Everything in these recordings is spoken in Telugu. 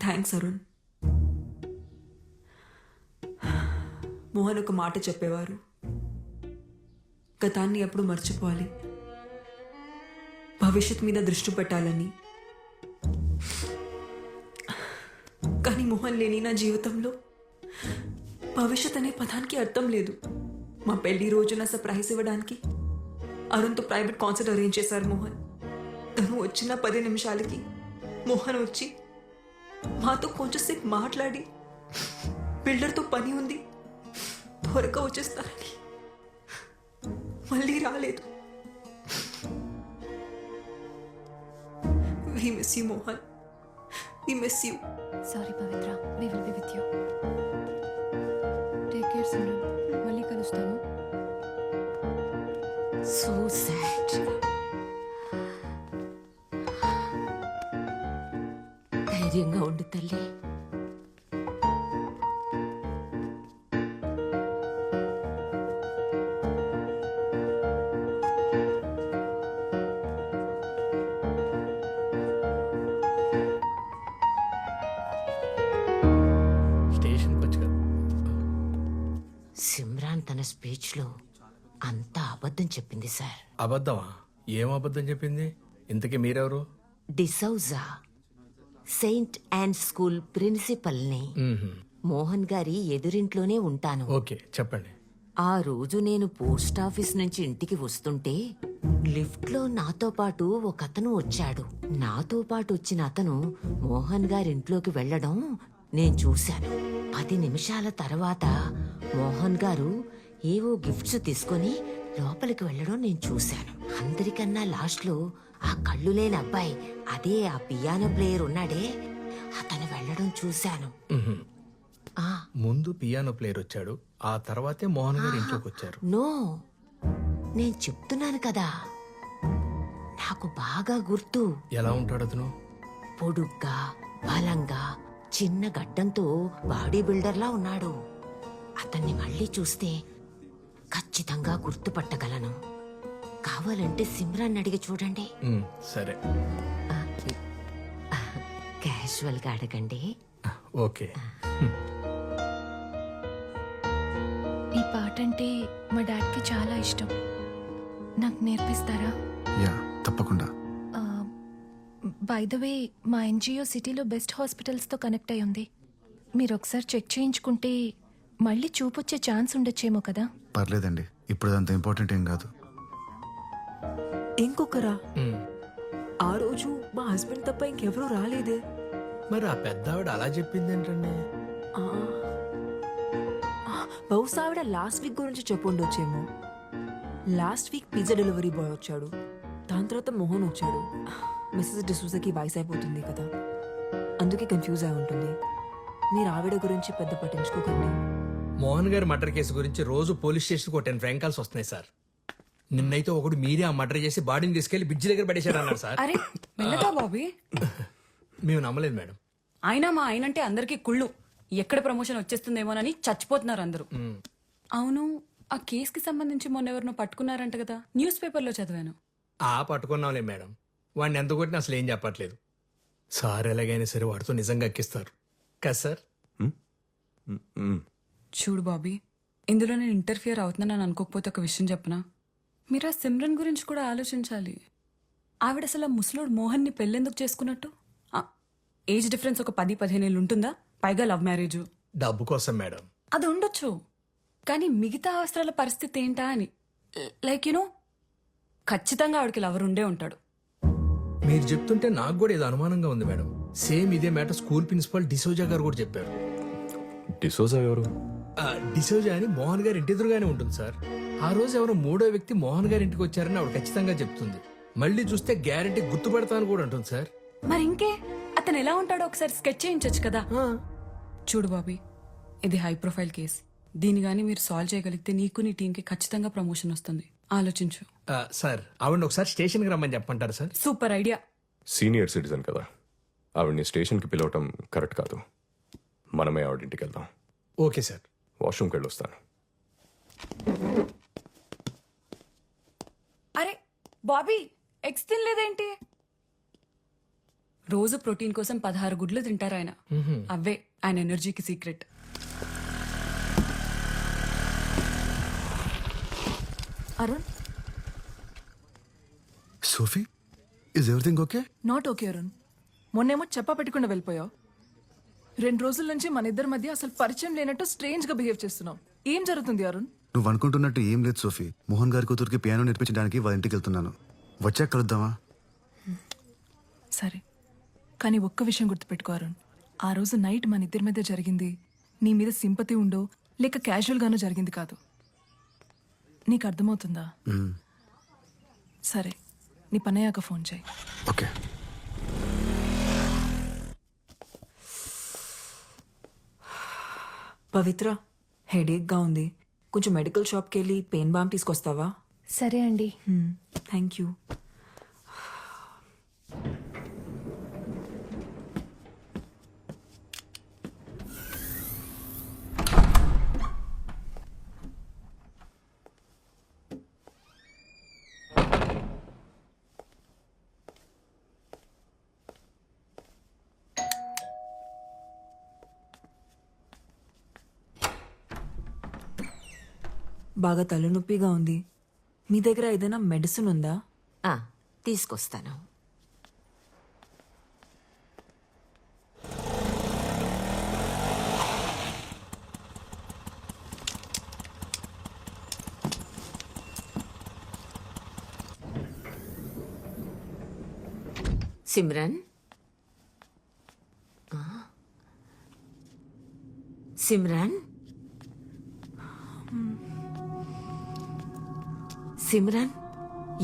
థ్యాంక్స్ అరుణ్. మోహన్ ఒక మాట చెప్పేవారు, గతాన్ని ఎప్పుడు మర్చిపోవాలి, భవిష్యత్ మీద దృష్టి పెట్టాలని. కానీ మోహన్ లేని నా జీవితంలో భవిష్యత్ అనే పదానికి అర్థం లేదు. మా పెళ్లి రోజున సర్ప్రైజ్ ఇవ్వడానికి అరుణ్తో ప్రైవేట్ కాన్సర్ట్ అరేంజ్ చేశారు మోహన్. తను వచ్చిన 10 నిమిషాలకి మోహన్ వచ్చి మాతో కొంచెంసేపు మాట్లాడి బిల్డర్తో పని ఉంది త్వరగా వచ్చేస్తారని మళ్ళీ రాలేదు. We miss you, Mohan. We miss you. Sorry, Pavitra. We will be with you. Take care, Simran. మళ్ళీ కలుస్తాను. So sad. ధైర్యంగా ఉండు తల్లి. సిమ్రాన్ తన స్పీచ్లో అంతా అబద్ధం చెప్పింది సార్. అబద్ధమా? ఏం అబద్ధం చెప్పింది? ఇంతకీ మీరెవరు? డిసౌజా, సెయింట్ యాన్ స్కూల్ ప్రిన్సిపల్ని. మోహన్ గారి ఎదురింట్లోనే ఉంటాను. ఓకే, చెప్పండి. ఆ రోజు నేను పోస్ట్ ఆఫీస్ నుంచి ఇంటికి వస్తుంటే లిఫ్ట్ లో నాతో పాటు ఒక అతను వచ్చాడు. నాతో పాటు వచ్చిన అతను మోహన్ గారింట్లోకి వెళ్లడం నేను చూశాను. 10 నిమిషాల తర్వాత మోహన్ గారు ఏవో గిఫ్ట్స్ తీసుకొని లోపలికి వెళ్లడం నేను చూశాను. అందరికన్నా లాస్ట్ లో ఆ కళ్ళు లేని అబ్బాయి, అదే ఆ పియానో ప్లేయర్ ఉన్నాడే, అతను వెళ్లడం చూశాను. ముందు పియానో ప్లేయర్ వచ్చాడు, ఆ తర్వాతే మోహన్ గారు ఇంట్లోకి వచ్చారు. నో, నేను చెప్తున్నాను కదా, నాకు బాగా గుర్తు. ఎలా ఉంటాడు అతను? పొడుగ్గా, బలంగా, చిన్న గడ్డంతో బాడీ బిల్డర్లా ఉన్నాడు. అతన్ని మళ్ళీ చూస్తే ఖచ్చితంగా గుర్తుపట్టగలను. కావాలంటే సిమ్రాన్ అడిగి చూడండి. సరే, క్యాజువల్ గా అడగండి. ఓకే. ఈ పాట అంటే మా డాడ్కి చాలా ఇష్టం. నాకు నేర్పిస్తారా? యా, తప్పకుండా. బై ద వే, మా ఎన్జిఓ సిటీలో బెస్ట్ హాస్పిటల్స్తో కనెక్ట్ అయి ఉంది. మీరు ఒకసారి చెక్ చేయించుకుంటే మళ్ళీ చూపొచ్చే ఛాన్స్ ఉండొచ్చేమో కదా. పర్లేదండి, ఇప్పుడు అంత ఇంపార్టెంట్ ఏం కాదు. ఇంకొకరా? ఆ రోజు మా హస్బెండ్ తప్ప ఇంకెవరూ రాలేదే. మరి ఆ పెద్ద ఆవిడ అలా చెప్పింది ఏంటండి? బహుశా ఆవిడ లాస్ట్ వీక్ గురించి చెప్పుండొచ్చేమో. Last week pizza delivery boy వచ్చాడు, దాని తర్వాత మోహన్ వచ్చాడు. మిస్సెస్ డిసూజాకి వయసు అయిపోతుంది కదా, అందుకే కన్ఫ్యూజ్ అయి ఉంటుంది. మీరు ఆవిడ గురించి పెద్ద పట్టించుకోకండి. మోహన్ గారి మర్డర్ కేసు గురించి రోజు పోలీస్ స్టేషన్కి 10 ఫ్రాంక్ కాల్స్ వస్తున్నాయి సార్. నిన్నైతే ఒకడు మీరే ఆ మర్డర్ చేసి బాడీని తీసుకెళ్లి బ్రిడ్జి దగ్గర పడేశారు అన్నారు సార్. అరే మెల్లగా బాబీ. మేము నమ్మలేదు మేడం. అయినా మా ఆయనంటే అందరికీ కుళ్ళు. ఎక్కడ ప్రమోషన్ వచ్చేస్తుందేమోనని చచ్చిపోతున్నారు అందరూ. అవును, ఆ కేసుకి సంబంధించి మొన్న ఎవరినో పట్టుకున్నారంట కదా, న్యూస్ పేపర్లో చదివాను. పట్టుకున్నాంలే మేడం. వాడిని ఎంత కొట్టినా అసలు ఏం చెప్పట్లేదు. సార్ ఎలాగైనా సరే వాడితో నిజంగా ఎక్కిస్తారు కదా సార్. చూడు బాబీ, ఇందులో నేను ఇంటర్ఫియర్ అవుతున్నానని అనుకోకపోతే ఒక విషయం చెప్పనా? మీరు ఆ సిమ్రన్ గురించి కూడా ఆలోచించాలి. ఆవిడ అసలు ఆ ముసలోడు మోహన్ని పెళ్ళెందుకు చేసుకున్నట్టు? ఏజ్ డిఫరెన్స్ ఒక 10-15 ఏళ్ళు ఉంటుందా? పైగా లవ్ మ్యారేజ్. డబ్బు కోసం మేడం. అది ఉండొచ్చు, కానీ మిగతా అవసరాల పరిస్థితి ఏంటా అని. లైక్ యూనో, ఖచ్చితంగా ఆవిడకి లవర్ ఉండే ఉంటాడు. మీరు చెప్తుంటే నాకు కూడా ఏదో అనుమానంగా ఉంది మేడం. సేమ్ ఇదే మ్యాటర్ స్కూల్ ప్రిన్సిపల్ డిసోజా గారు కూడా చెప్పారు. డిసోజా ఎవరు? డిసోజా అని మోహన్ గారి ఇంటి ఎదురుగానే ఉంటుంది సార్. ఆ రోజు ఎవరో 3వ వ్యక్తి మోహన్ గారి ఇంటికి వచ్చారని ఆవిడ ఖచ్చితంగా చెప్తుంది. మళ్ళీ చూస్తే గ్యారెంటీ గుర్తుపడతాను కూడా అంటుంది సార్. మరి ఇంకే, అతను ఎలా ఉంటాడో ఒకసారి స్కెచ్ చేయించచ్చు కదా. చూడు బాబీ, ఇది హై ప్రొఫైల్ కేస్. దీని గానీ మీరు సాల్వ్ చేయగలిగితే నీకు నీ టీంకి ఖచ్చితంగా ప్రమోషన్ వస్తుంది. ఆలోచించు. సార్, ఆవిడ ఒకసారి స్టేషన్కి రమ్మని చెప్పంటారు sir. Super idea. Senior citizen కదా, ఆవిడ్ని స్టేషన్కి పిలవటం కరెక్ట్ కాదు. మనమే ఆవిడింటికి వెళ్దాం. Okay sir. వాష్రూమ్కి వెళ్ళి వస్తాను. అరే బాబీ, ఎగ్స్ తినలేదేంటి? రోజు ప్రోటీన్ కోసం 16 గుడ్లు తింటారు ఆయన. అవే ఆయన ఎనర్జీకి secret. Arun, Sophie is everything okay? Not okay Arun. మొన్నేమో చెప్పా పెట్టకుండా వెళ్ళిపోయావు. 2 రోజుల నుంచి మన ఇద్దరి మధ్య అసలు పరిచయం లేనట్టు స్ట్రేంజ్ గా బిహేవ్ చేస్తున్నావు. ఏం జరుగుతుంది అరుణ్? నువ్వు అనుకుంటున్నట్టు ఏం లేదు సోఫీ. మోహన్ గారి కూతురికి పియానో నేర్పించడానికి వాళ్ళ ఇంటికి వెళ్తున్నాను. వచ్చాక కలుద్దామా? సరే, కానీ ఒక్క విషయం గుర్తుపెట్టుకో అరుణ్. ఆ రోజు నైట్ మన ఇద్దరి మధ్య జరిగింది నీ మీద సింపతి ఉండో లేక క్యాజువల్ గానో జరిగింది కాదు. నీకు అర్థమవుతుందా? సరే, నీ పనయ్యాక ఫోన్ చేయి. ఓకే. పవిత్ర, హెడేక్గా ఉంది. కొంచెం మెడికల్ షాప్కి వెళ్ళి పెయిన్ బామ్ తీసుకొస్తావా? సరే అండి. Thank you. బాగా తలనొప్పిగా ఉంది. మీ దగ్గర ఏదైనా మెడిసిన్ ఉందా? ఆ, తీసుకొస్తాను. సిమ్రన్, సిమ్రన్, సిమ్రన్,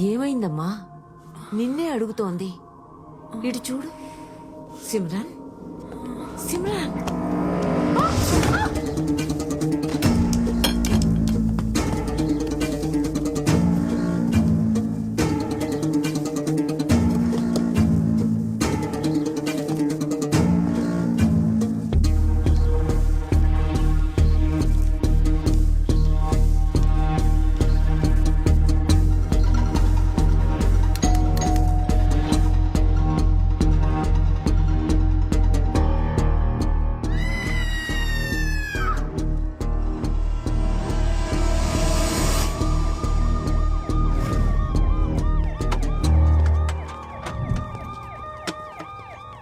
ఏమైందమ్మా? నిన్నే అడుగుతోంది. ఇటు చూడు. సిమ్రన్, సిమ్రన్.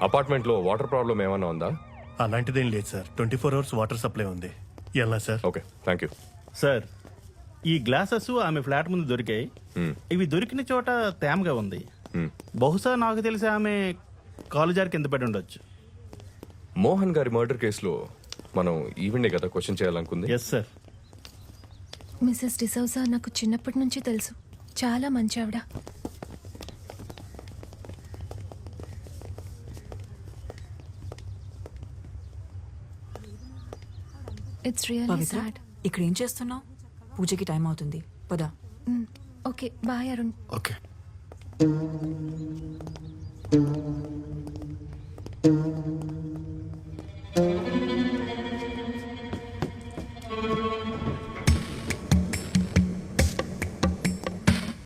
అపార్ట్మెంట్లో వాటర్ ప్రాబ్లం ఏమైనా ఉందా? అలాంటిదేం లేదు సార్. 24 అవర్స్ వాటర్ సప్లై ఉంది. ఎలా sir? Okay, thank you. Sir, ఈ గ్లాసెస్ ఆమె ఫ్లాట్ ముందు దొరికాయి. ఇవి దొరికిన చోట తేమగా ఉంది. బహుశా నాకు తెలిసి ఆమె కాలు జారి కింద పడి ఉండొచ్చు. మోహన్ గారి మర్డర్ కేసులో మనం ఈవెండే కదా క్వశ్చన్ చేయాలనుకుంది. Yes sir. మిసెస్ డిసౌజా నాకు చిన్నప్పటి నుంచి తెలుసు. చాలా మంచి ఆవిడ. It's really Pavitra, sad. ఇక్కడ ఏం చేస్తున్నావు? పూజకి టైం అవుతుంది, పదా. Okay, bye Arun. ఓకే.